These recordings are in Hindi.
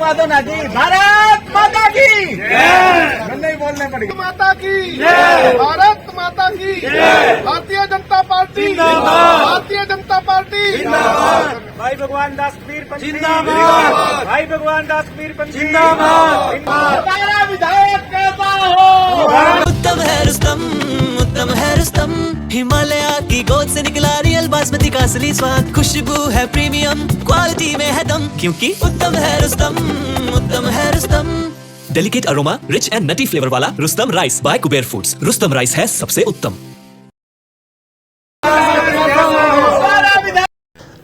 दो ना जी। भारत माता की नहीं बोलने पड़ेगी। माता की भारत माता की भारतीय जनता पार्टी भारतीय जनता पार्टी भाई भगवान दास कबीर पंथ जिंदाबाद। भाई भगवान दास कबीर पंथ जिंदाबाद। हमारा विधायक कैसा हो? उत्तम है रुस्तम, हिमालय की गोद से निकला रियल बासमती का असली स्वाद, खुशबू है प्रीमियम, क्वालिटी में है दम, क्योंकि उत्तम है Rustam. Delicate aroma, rich and nutty flavour वाला Rustam rice by Kuber foods. Rustam rice है सबसे उत्तम।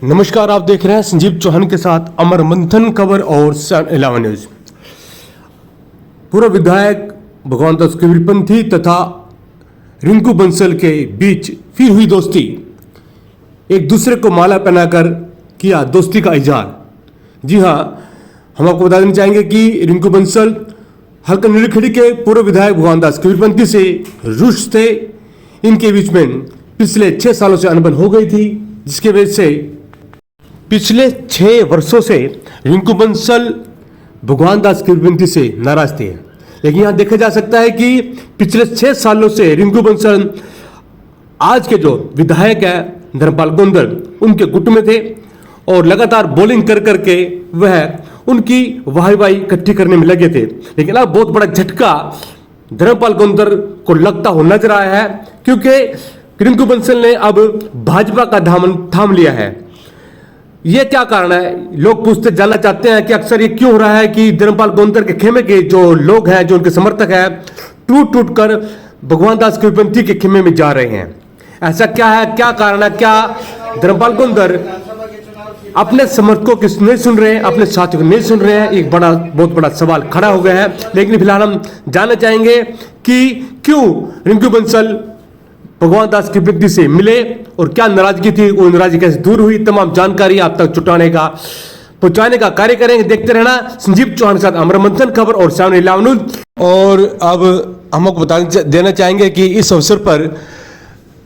नमस्कार, आप देख रहे हैं संजीव चौहान के साथ अमर मंथन खबर और सन 11 न्यूज। पूर्व विधायक भगवान दास कबीरपंथी तथा रिंकू बंसल के बीच फिर हुई दोस्ती। एक दूसरे को माला पहनाकर किया दोस्ती का इजहार। जी हां, हम आपको बता देना चाहेंगे कि रिंकू बंसल हल्का नीलखेड़ी के पूर्व विधायक भगवान दास कबीरपंथी से रुष्ट थे। इनके बीच में पिछले 6 सालों से अनबन हो गई थी, जिसके वजह से पिछले 6 वर्षों से रिंकू बंसल भगवान दास कबीरपंथी से नाराज थे। लेकिन यहां देखा जा सकता है कि पिछले 6 सालों से रिंकू बंसल आज के जो विधायक है धर्मपाल गोंदल उनके गुट में थे और लगातार बॉलिंग कर करके वह उनकी वाहवाही इकट्ठी करने में लगे थे। लेकिन अब बहुत बड़ा झटका धर्मपाल गोंदल को लगता हो नजर आया है, क्योंकि रिंकू बंसल ने अब भाजपा का दामन थाम लिया है। यह क्या कारण है? लोग पूछते जानना चाहते हैं कि अक्सर ये क्यों हो रहा है कि धर्मपाल गोंदल के खेमे के जो लोग हैं, जो उनके समर्थक हैं, टूट टूट कर भगवान दास कबीरपंथी के खेमे में जा रहे हैं। ऐसा क्या है, क्या कारण है? क्या धर्मपाल गोंदल अपने समर्थकों की नहीं सुन रहे हैं, अपने साथियों को नहीं सुन रहे हैं? एक बहुत बड़ा सवाल खड़ा हो गया है। लेकिन फिलहाल हम जानना चाहेंगे कि क्यों रिंकू बंसल भगवान दास कबीरपंथी से मिले और क्या नाराजगी थी, वो नाराजगी कैसे दूर हुई, तमाम जानकारी आप तक पहुंचाने का कार्य करेंगे। देखते रहना संजीव चौहान के साथ अमर मंथन खबर और सन 11 न्यूज। और अब हम आपको बता देना चाहेंगे कि इस अवसर पर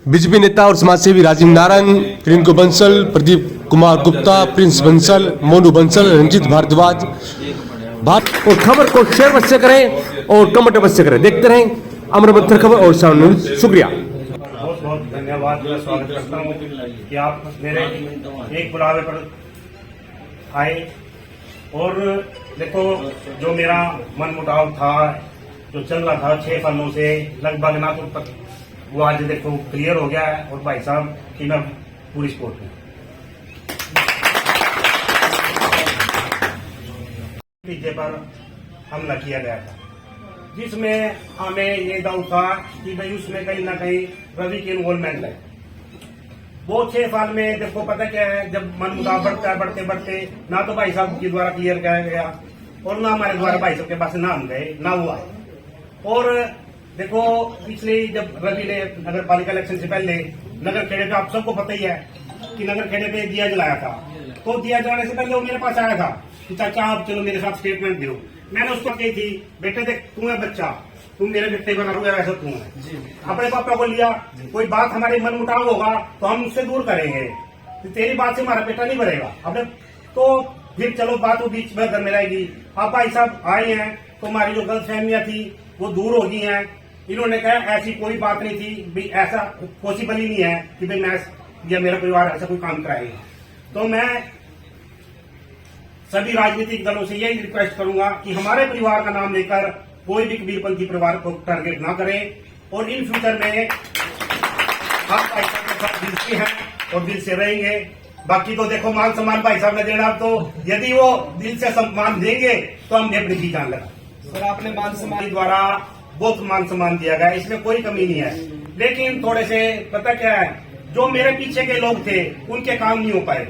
बीजेपी नेता और समाजसेवी राजीव नारायण, रिंकू बंसल, प्रदीप कुमार गुप्ता, प्रिंस बंसल, मोनू बंसल, रंजीत भारद्वाज और खबर को शेयर अवश्य करें और कमेंट अवश्य करें। देखते रहें अमर मंथन खबर और सन न्यूज। शुक्रिया। बहुत धन्यवाद। मैं स्वागत करता हूँ कि आप मेरे एक बुलावे पर आए। और देखो, जो मेरा मन मुटाव था, जो चल रहा था 6 सालों से लगभग ना तो वो आज देखो क्लियर हो गया है। और भाई साहब की मैं पूरी सपोर्ट हूँ। नतीजे पर हमला किया गया था, जिसमें हमें ये डाउट था कि भाई उसमें कहीं ना कहीं रवि की इन्वॉल्वमेंट है। वो 6 साल में देखो पता क्या है, जब मन मुताब बढ़ता है, बढ़ते बढ़ते ना तो भाई साहब के द्वारा क्लियर किया गया और ना हमारे द्वारा भाई साहब के पास ना हम गए, ना वो आए। और देखो पिछले जब रवि ने नगर पालिका इलेक्शन से पहले नगर खेड़े पे, आप सबको पता ही है कि नगर खेड़े पे दिया जलाया था। तो दिया जलाने से पहले वो मेरे पास आया था कि चाचा आप चलो मेरे साथ स्टेटमेंट दो। मैंने उसको कही थी, बेटे देख तू है बच्चा, तुम मेरे बेटे बना रहे वैसा तू है। अपने पापा को लिया, कोई बात हमारे मन मुटाव होगा तो हम उससे दूर करेंगे, तो तेरी बात से हमारा बेटा नहीं भरेगा। अपने तो फिर चलो बात वो बीच में घर में रहेगी। अब भाई साहब आए हैं तो हमारी जो गलतफहमियां थी वो दूर हो गई हैं। इन्होंने कहा ऐसी कोई बात नहीं थी, भाई ऐसा पॉसिबल ही नहीं है कि भाई मैं या मेरा परिवार ऐसा कोई काम कराएगा। तो मैं सभी राजनीतिक दलों से यही रिक्वेस्ट करूंगा कि हमारे परिवार का नाम लेकर कोई भी कबीरपंथी परिवार को टारगेट ना करें। और इन फ्यूचर में आप भाई साहब के साथ दिल से हैं और दिल से रहेंगे। बाकी तो देखो मान सम्मान भाई साहब ने देना, तो यदि वो दिल से सम्मान देंगे तो हम अपनी जी जान लगा। सर आपने मान सम्मान द्वारा बहुत मान सम्मान दिया गया, इसमें कोई कमी नहीं है। लेकिन थोड़े से पता क्या है, जो मेरे पीछे के लोग थे उनके काम नहीं हो पाए।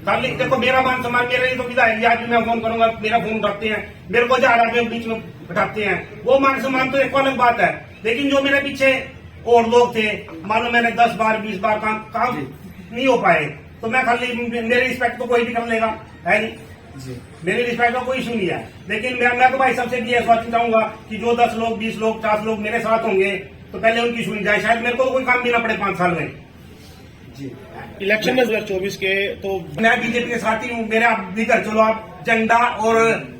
खाली देखो मेरा मान सम्मान मेरे लिए तो विधायक आज भी मैं फोन करूंगा, मेरा फोन उठाते हैं, मेरे को जा रहा है बीच में बैठाते हैं, वो मान सम्मान तो एक अलग बात है। लेकिन जो मेरे पीछे और लोग थे, मानो मैंने 10 बार 20 बार काम नहीं हो पाए, तो मैं खाली मेरी रिस्पेक्ट तो कोई भी कर लेगा, है नहीं। मेरी रिस्पेक्ट का कोई इशू नहीं है। लेकिन मैं तो भाई सबसे भी आश्वासन चाहूंगा कि जो 10 लोग 20 लोग 50 लोग मेरे साथ होंगे तो पहले उनकी सुनी जाए, शायद मेरे को कोई काम भी ना पड़े 5 साल में। इलेक्शन में 2024 के तो मैं बीजेपी के साथ ही हूँ, मेरे आप भी कर चलो आप झंडा और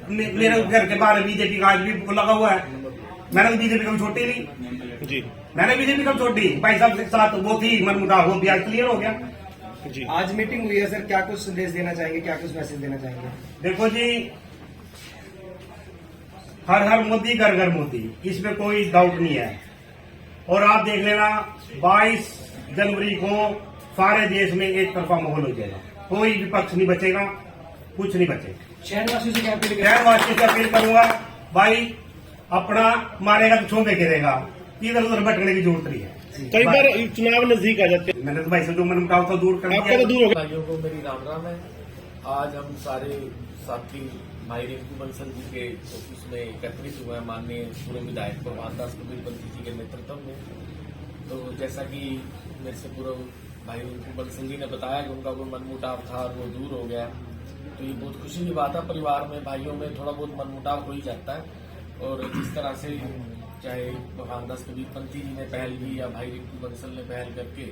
मेरे घर के बाहर बीजेपी का आज भी लगा हुआ है। मैंने बीजेपी कभी छोटी नहीं जी मैंने बीजेपी कब छोटी भाई साहब के साथ वो थी मनमुटाव वो भी आज क्लियर हो गया। जी आज मीटिंग हुई है सर, क्या कुछ संदेश देना चाहेंगे, क्या कुछ मैसेज देना चाहेंगे? देखो जी, हर हर मोदी घर घर मोदी, इसमें कोई डाउट नहीं है। और आप देख लेना 22 जनवरी को सारे देश में एक तरफा माहौल हो जाएगा, कोई विपक्ष नहीं बचेगा, कुछ नहीं बचेगा। शहरवासियों से क्या अपील करें? शहरवासियों से अपील करूंगा, भाई अपना मारेगा तो छोंके गिरेगा, इधर उधर भटकने की जरूरत नहीं है। कई बार चुनाव नजदीक आ जाते हैं, मैंने तो भाई से जो मनमुटाव था दूर कर आपका तो दिया। दूर हो गया। भाइयों को मेरी राम राम है। आज हम सारे साथी भाई रिंकू बंसल जी के ऑफिस में एकत्रित हुए हैं माननीय पूर्व विधायक भगवान दास कबीरपंथी जी के नेतृत्व में। तो जैसा कि मेरे से पूर्व भाई रिंकू बंसल जी ने बताया कि उनका कोई मनमुटाव था और वो दूर हो गया, तो ये बहुत खुशी की बात है। परिवार में भाइयों में थोड़ा बहुत मनमुटाव हो ही जाता है, और जिस तरह से चाहे भगवान दास कबीरपंथी जी ने पहल की या भाई रिंकू बंसल ने पहल करके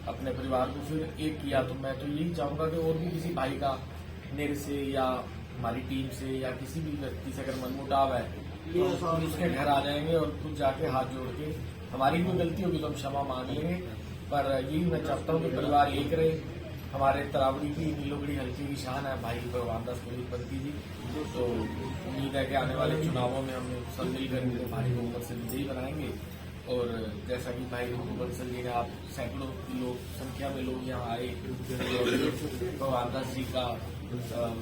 अपने परिवार को फिर एक किया, तो मैं तो यही चाहूंगा कि और भी किसी भाई का मेरे से या हमारी टीम से या किसी भी व्यक्ति से अगर मनमुटाव है तो हम उसके घर आ जाएंगे और खुद जाके हाथ जोड़ के हमारी कोई गलती होगी तो हम क्षमा मांग लेंगे। पर यही मैं चाहता हूँ कि परिवार एक रहे। हमारे तरावड़ी की नीलोगढ़ी हल्के की शान है भाई भगवान दास कबीरपंथी जी, तो उम्मीद है कि आने वाले चुनावों में हम सब मिलकर इनको भारी बहुमत से विजयी बनाएंगे। और जैसा कि भाई रिंकू बंसल जी ने आप सैकड़ों लोग संख्या में लोग यहाँ आए, भगवान दास जी का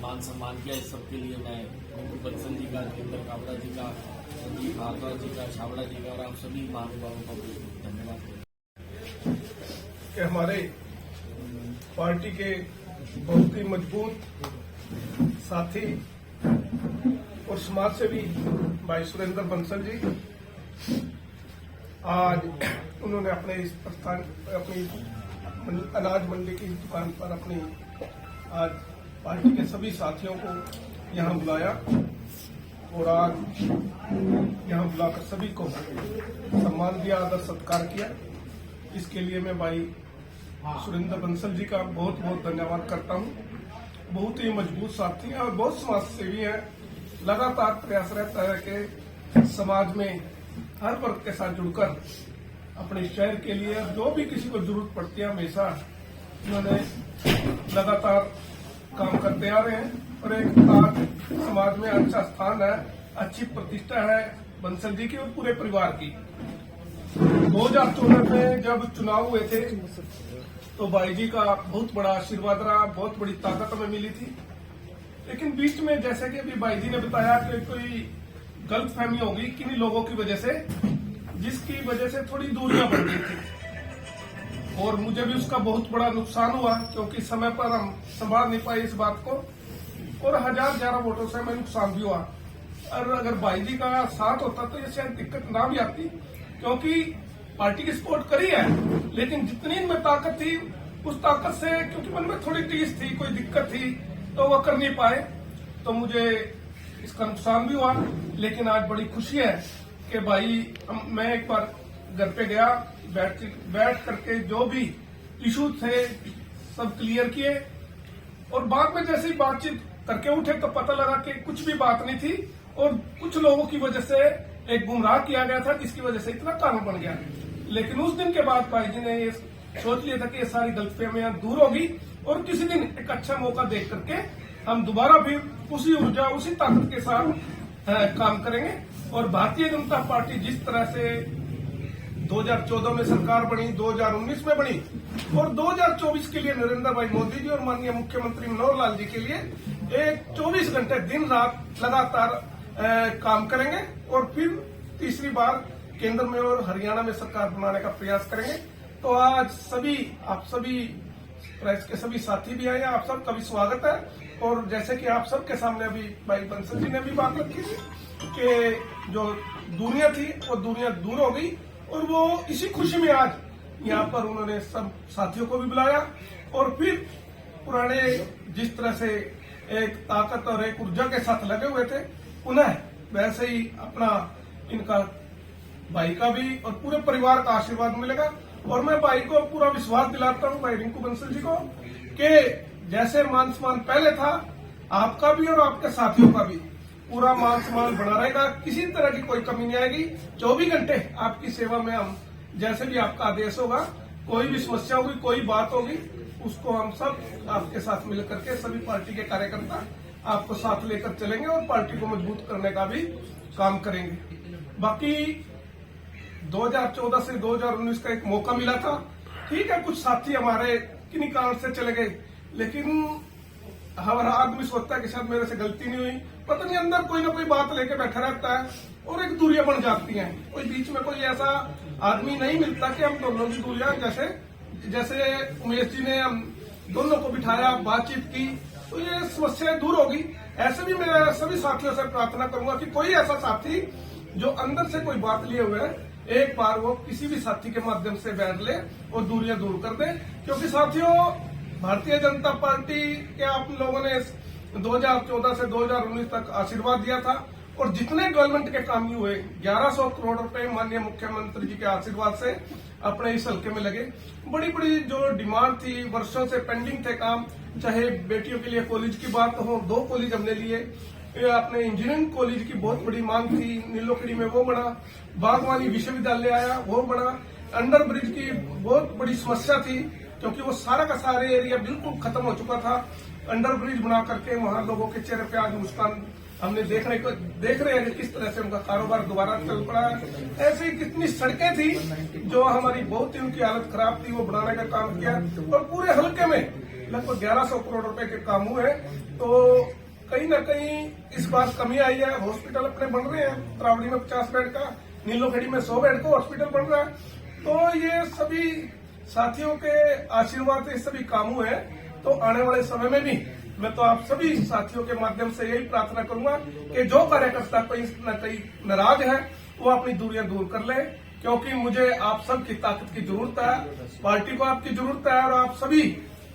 मान सम्मान किया, इस सबके लिए मैं रिंकू बंसल जी का, नरेंद्र कावड़ा जी का, संजीव भारद्वाज जी का, छावड़ा जी का और आप सभी महानुभावों का बहुत धन्यवाद देता कि हमारे पार्टी के बहुत ही मजबूत साथी और समाज सेवी भाई सुरेंद्र बंसल जी आज उन्होंने अपने इस प्रस्थान अपनी अनाज मंडी की दुकान पर अपनी आज पार्टी के सभी साथियों को यहाँ बुलाया और आज यहाँ बुलाकर सभी को सम्मान दिया, आदर सत्कार किया। इसके लिए मैं भाई सुरेंद्र बंसल जी का बहुत बहुत धन्यवाद करता हूँ। बहुत ही मजबूत साथी हैं और बहुत समाज सेवी हैं। लगातार प्रयास रहता है कि समाज में हर वर्ग के साथ जुड़कर अपने शहर के लिए जो भी किसी को जरूरत पड़ती है हमेशा उन्होंने लगातार काम करते आ रहे हैं। और एक आज समाज में अच्छा स्थान है, अच्छी प्रतिष्ठा है बंसल जी की और पूरे परिवार की। 2014 में जब चुनाव हुए थे तो भाई जी का बहुत बड़ा आशीर्वाद रहा, बहुत बड़ी ताकत हमें मिली थी। लेकिन बीच में जैसे कि अभी भाई जी ने बताया कि कोई गलतफहमी हो गई किन्हीं लोगों की वजह से, जिसकी वजह से थोड़ी दूरियां बढ़ गई थी और मुझे भी उसका बहुत बड़ा नुकसान हुआ, क्योंकि समय पर हम संभाल नहीं पाए इस बात को और 1011 वोटों से हमें नुकसान भी हुआ। और अगर भाई जी का साथ होता तो ये शायद दिक्कत ना भी आती, क्योंकि पार्टी की सपोर्ट करी है, लेकिन जितनी इनमें ताकत थी उस ताकत से, क्योंकि मन में थोड़ी टीस थी, कोई दिक्कत थी, तो वो कर नहीं पाए, तो मुझे इसका नुकसान भी हुआ। लेकिन आज बड़ी खुशी है कि भाई मैं एक बार घर पे गया, बैठ करके जो भी इशू थे सब क्लियर किए और बाद में जैसे ही बातचीत करके उठे तो पता लगा कि कुछ भी बात नहीं थी और कुछ लोगों की वजह से एक गुमराह किया गया था, जिसकी वजह से इतना कानून बन गया। लेकिन उस दिन के बाद भाई जी ने ये सोच लिया था कि ये सारी गलतफहमियां दूर होगी और किसी दिन एक अच्छा मौका देख करके हम दोबारा फिर उसी ऊर्जा उसी ताकत के साथ काम करेंगे। और भारतीय जनता पार्टी जिस तरह से 2014 में सरकार बनी, 2019 में बनी और 2024 के लिए नरेंद्र भाई मोदी जी और माननीय मुख्यमंत्री मनोहर लाल जी के लिए एक 24 घंटे दिन रात लगातार काम करेंगे और फिर तीसरी बार केंद्र में और हरियाणा में सरकार बनाने का प्रयास करेंगे। तो आज आप सभी प्रेस के सभी साथी भी आए हैं, आप सबका भी स्वागत है। और जैसे कि आप सबके सामने अभी भाई बंसल जी ने भी बात रखी थी कि जो दुनिया थी वो दुनिया दूर हो गई और वो इसी खुशी में आज यहाँ पर उन्होंने सब साथियों को भी बुलाया और फिर पुराने जिस तरह से एक ताकत और एक ऊर्जा के साथ लगे हुए थे पुनः वैसे ही अपना इनका भाई का भी और पूरे परिवार का आशीर्वाद मिलेगा। और मैं भाई को पूरा विश्वास दिलाता हूँ, भाई रिंकू बंसल जी को, कि जैसे मान सम्मान पहले था आपका भी और आपके साथियों का भी पूरा मान सम्मान बना रहेगा। किसी तरह की कोई कमी नहीं आएगी। 24 घंटे आपकी सेवा में हम, जैसे भी आपका आदेश होगा, कोई भी समस्या होगी, कोई बात होगी, उसको हम सब आपके साथ मिलकर के सभी पार्टी के कार्यकर्ता आपको साथ लेकर चलेंगे और पार्टी को मजबूत करने का भी काम करेंगे। बाकी 2014 से 2019 का एक मौका मिला था। ठीक है, कुछ साथी हमारे किन्हीं कारण से चले गए, लेकिन हर आदमी सोचता है कि शायद मेरे से गलती नहीं हुई, पता नहीं अंदर कोई ना कोई बात लेके बैठा रहता है और एक दूरियां बन जाती हैं। कोई बीच में कोई ऐसा आदमी नहीं मिलता कि हम दोनों की दूरियां, जैसे उमेश जी ने हम दोनों को बिठाया, बातचीत की, तो ये समस्याएं दूर होगी। ऐसे भी मैं सभी साथियों से प्रार्थना करूंगा कि कोई ऐसा साथी जो अंदर से कोई बात लिए हुए है, एक बार वो किसी भी साथी के माध्यम से बैठ ले और दूरियां दूर कर दे। क्योंकि साथियों, भारतीय जनता पार्टी के आप लोगों ने 2014 से 2019 तक आशीर्वाद दिया था और जितने डेवलपमेंट के काम भी हुए, 1100 करोड़ रुपए माननीय मुख्यमंत्री जी के आशीर्वाद से अपने इस हल्के में लगे। बड़ी बड़ी जो डिमांड थी, वर्षों से पेंडिंग थे काम, चाहे बेटियों के लिए कॉलेज की बात हो, 2 कॉलेज हमने लिए, अपने इंजीनियरिंग कॉलेज की बहुत बड़ी मांग थी, नीलोखड़ी में वो बना, बागवानी विश्वविद्यालय आया वो बना, अंडर ब्रिज की बहुत बड़ी समस्या थी क्योंकि वो सारा का सारे एरिया बिल्कुल खत्म हो चुका था। अंडर ब्रिज बना करके वहां लोगों के चेहरे पे आज मुस्कान हमने देख रहे हैं कि किस तरह से उनका कारोबार दोबारा चल पड़ा है। ऐसी कितनी सड़कें थी जो हमारी बहुत ही उनकी हालत खराब थी, वो बनाने का काम किया और पूरे हल्के में लगभग 1100 करोड़ रुपए के काम हुए। तो कहीं ना कहीं इस बार कमी आई है। हॉस्पिटल अपने बन रहे हैं, त्रावड़ी में 50 बेड का, नीलोखेड़ी में 100 बेड का हॉस्पिटल बन रहा है। तो ये सभी साथियों के आशीर्वाद से सभी काम हुए हैं। तो आने वाले समय में भी मैं तो आप सभी साथियों के माध्यम से यही प्रार्थना करूंगा कि जो कार्यकर्ता कहीं न कहीं नाराज है वो अपनी दूरियां दूर कर ले, क्योंकि मुझे आप सबकी ताकत की जरूरत है, पार्टी को आपकी जरूरत है और आप सभी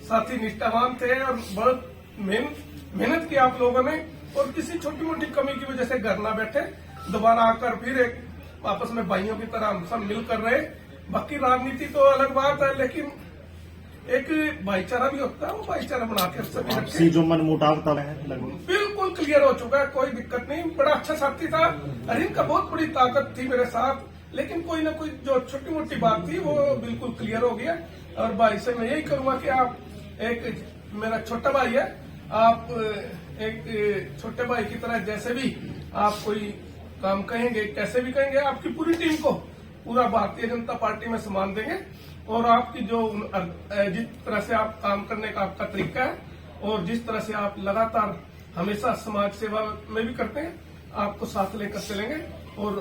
साथी निष्ठावान थे और बहुत मेहनत की आप लोगों ने और किसी छोटी मोटी कमी की वजह से घर ना बैठे, दोबारा आकर फिर एक आपस में भाइयों की तरह हम सब मिलकर रहे। बाकी राजनीति तो अलग बात है, लेकिन एक भाईचारा भी होता है, वो भाईचारा बना के सभी रखे। जो मन मुटाव तब है बिल्कुल क्लियर हो चुका है, कोई दिक्कत नहीं। बड़ा अच्छा साथी था, अरिन का बहुत बड़ी ताकत थी मेरे साथ, लेकिन कोई ना कोई जो छोटी मोटी बात थी वो बिल्कुल क्लियर हो गया। और भाई से मैं यही कहूंगा कि आप एक मेरा छोटा भाई है, आप एक छोटे भाई की तरह जैसे भी आप कोई काम कहेंगे, कैसे भी कहेंगे, आपकी पूरी टीम को पूरा भारतीय जनता पार्टी में सम्मान देंगे और आपकी जो जिस तरह से आप काम करने का आपका तरीका है और जिस तरह से आप लगातार हमेशा समाज सेवा में भी करते हैं, आपको साथ लेकर चलेंगे और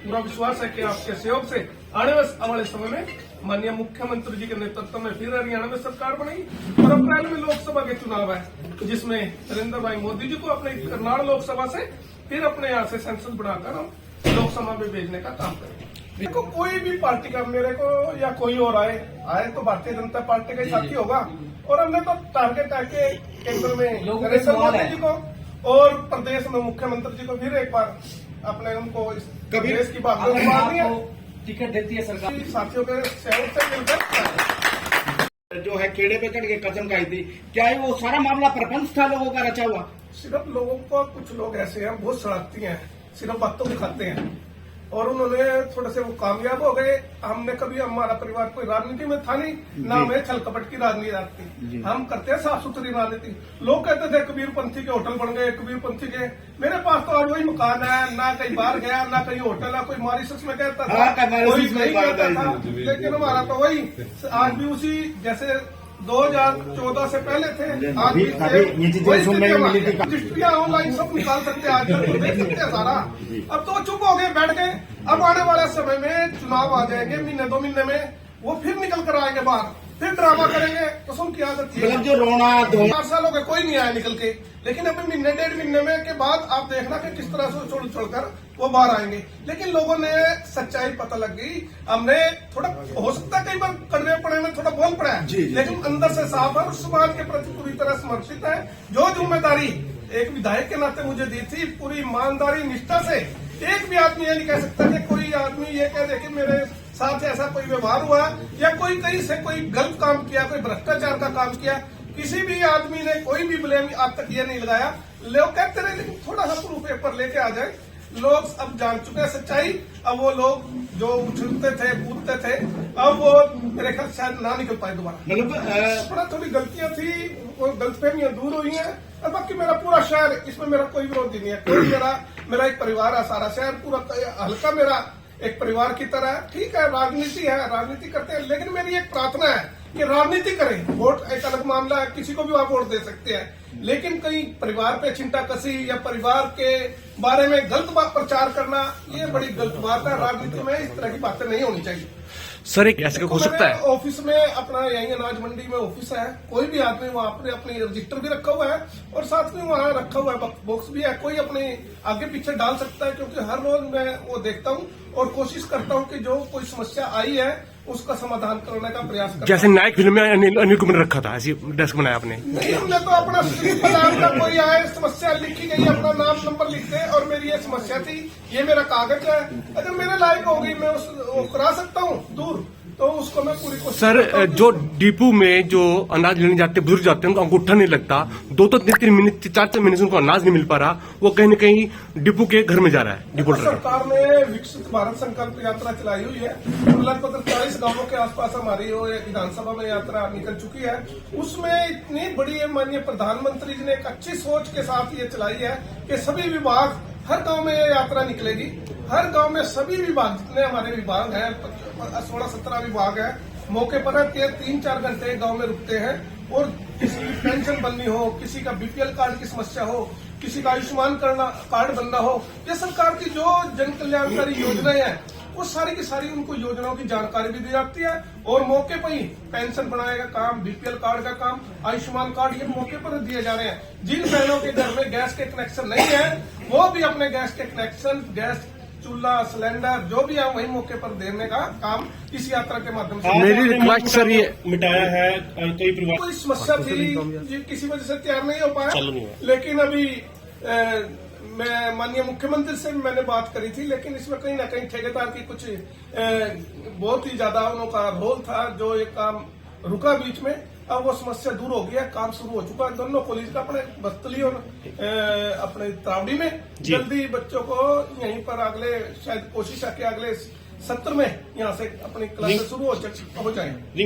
पूरा विश्वास है कि आपके सहयोग से आने वाले समय में माननीय मुख्यमंत्री जी के नेतृत्व में फिर हरियाणा में सरकार बनेगी और अप्रैल में लोकसभा के चुनाव है जिसमें नरेंद्र भाई मोदी जी को अपने करनाल लोकसभा से फिर अपने यहाँ से सांसद बनाकर हम लोकसभा में भेजने का काम करेंगे। देखो, कोई भी पार्टी का मेरे को या कोई और आए तो भारतीय जनता पार्टी का ही साथी होगा और हमने तो टारगेट है कि केंद्र में नरेंद्र मोदी जी को और प्रदेश में मुख्यमंत्री जी को फिर एक बार अपने उनको देश की बात मारनी है। टिकट देती है सरकार, साथियों के सहयोग से मिलकर जो है केड़े पे चढ़ के कसम खाई थी, क्या है वो सारा मामला प्रपंच था लोगों का रचा हुआ? सिर्फ लोगों को, कुछ लोग ऐसे हैं बहुत सड़कती हैं, सिर्फ बातों दिखाते हैं और उन्होंने थोड़े से वो कामयाब हो गए। हमने कभी, हमारा परिवार कोई राजनीति में था नहीं, ना हमें छल कपट की राजनीति आती, हम करते हैं साफ सुथरी राजनीति। लोग कहते थे कबीरपंथी के होटल बन गए, कबीरपंथी के, मेरे पास तो आज वही मकान है, ना कहीं बाहर गया, ना कहीं होटल है, कोई मॉरिशस में कहता था, कोई नहीं कहता था, लेकिन हमारा तो वही आज भी उसी जैसे 2014 से पहले थे, आज भी रजिस्ट्रियां ऑनलाइन सब निकाल सकते हैं, आज तो देख सकते हैं सारा। अब तो चुप हो गए, बैठ गए। अब आने वाले समय में चुनाव आ जाएंगे, महीने 2 महीने में वो फिर निकल कर आएंगे बाहर, फिर ड्रामा करेंगे। कसम की आदत थी, मतलब जो रोना 4 साल हो गए कोई नहीं आया निकल के, लेकिन अभी महीने 1.5 महीने में के बाद आप देखना कि किस तरह से छोड़कर वो बाहर आएंगे। लेकिन लोगों ने सच्चाई पता लग गई, हमने थोड़ा हो सकता है कई बार कड़वे पड़े में थोड़ा बोल पड़ा है, लेकिन अंदर से साफ है और समाज के प्रति पूरी तरह समर्पित है। जो जिम्मेदारी एक विधायक के नाते मुझे दी थी, पूरी ईमानदारी निष्ठा से, एक भी आदमी ये नहीं कह सकता कि कोई आदमी ये कह दे कि मेरे साथ ऐसा कोई व्यवहार हुआ या कोई कहीं से कोई गलत काम किया, कोई भ्रष्टाचार का काम किया, किसी भी आदमी ने कोई भी ब्लेम आज तक ये नहीं लगाया। लोग कहते रहे लेकिन थोड़ा सा प्रूफ पेपर लेके आ जाए। लोग अब जान चुके हैं सच्चाई। अब वो लोग जो उछलते थे कूदते थे अब वो मेरे ख्याल शायद ना निकल पाए दोबारा। मतलब थोड़ा थोड़ी गलतियां थी, वो गलतफहमियां दूर हुई हैं। और बाकी मेरा पूरा शहर, इसमें मेरा कोई विरोधी नहीं है। कोई मेरा एक परिवार है, सारा शहर पूरा हल्का मेरा एक परिवार की तरह है। ठीक है, राजनीति है, राजनीति करते हैं, लेकिन मेरी एक प्रार्थना है कि राजनीति करें। वोट एक अलग मामला है, किसी को भी आप वोट दे सकते हैं, लेकिन कहीं परिवार पे चिंता कसी या परिवार के बारे में गलत बात प्रचार करना, ये बड़ी गलत बात है। राजनीति में इस तरह की बातें नहीं होनी चाहिए। सर एक ऐसे हो सकता है ऑफिस में अपना यही अनाज मंडी में ऑफिस है, कोई भी आदमी वहाँ पर अपनी रजिस्टर भी रखा हुआ है और साथ में वहाँ रखा हुआ है बॉक्स भी है, कोई अपने आगे पीछे डाल सकता है। क्योंकि हर रोज मैं वो देखता हूँ और कोशिश करता हूँ कि जो कोई समस्या आई है उसका समाधान करने का प्रयास करता हूं। जैसे नायक फिल्म में अनिल कुमार ने रखा था, ऐसी डेस्क बनाया आपने? नहीं, हमने तो अपना स्लिप बनाया था, कोई आए समस्या लिखी गई, अपना नाम नंबर लिख दे और मेरी ये समस्या थी, ये मेरा कागज है, अगर मेरे लायक होगी मैं वो करा सकता हूँ दूर, तो उसको मैं पूरी कोशिश सर करता हूं। जो डिपो में जो अनाज लेने जाते बुजुर्ग जाते हैं उनको अंगूठा नहीं लगता, 2-3 मिनट 4 मिनट से उनको अनाज नहीं मिल पा रहा, वो कहीं न कहीं डिपो के घर में जा रहा है डिपो ड्राइवर। सरकार ने विकसित भारत संकल्प यात्रा चलाई हुई है, लगभग 40 गांवों के आसपास हमारी वो विधानसभा में यात्रा निकल चुकी है। उसमें इतनी बड़ी माननीय प्रधानमंत्री जी ने एक अच्छी सोच के साथ ये चलाई है कि सभी विभाग हर गांव में ये यात्रा निकलेगी। हर गांव में सभी विभाग, जितने हमारे विभाग हैं, 16-17 विभाग है, मौके पर 3-4 घंटे गांव में रुकते हैं और किसी की पेंशन बननी हो, किसी का बीपीएल कार्ड की समस्या हो, किसी का आयुष्मान कार्ड बनना हो, ये सरकार की जो जन कल्याणकारी योजनाएं हैं वो सारी की सारी उनको योजनाओं की जानकारी भी दी जाती है और मौके पर ही पेंशन बनाने का काम, बीपीएल कार्ड का काम, आयुष्मान कार्ड ये मौके पर दिए जा रहे हैं। जिन बहनों के घर में गैस के कनेक्शन नहीं है वो भी अपने गैस के कनेक्शन, गैस चूल्हा, सिलेंडर जो भी है वही मौके पर देने का काम इस यात्रा के माध्यम से। मेरी रिक्वेस्ट सर ये मिटाया है कोई परिवार कोई समस्या थी जी, किसी वजह से तैयार नहीं हो पाया, लेकिन अभी मैं माननीय मुख्यमंत्री से मैंने बात करी थी, लेकिन इसमें कहीं ना कहीं ठेकेदार की कुछ बहुत ही ज्यादा उनका रोल था, जो एक काम रुका बीच में। अब वो समस्या दूर हो गया, काम शुरू हो चुका है। दोनों कॉलेज का अपने बस्तली और अपने तावड़ी में जल्दी बच्चों को यहीं पर अगले शायद कोशिश है कि अगले सत्र में यहाँ से अपनी क्लासेस शुरू हो जाए।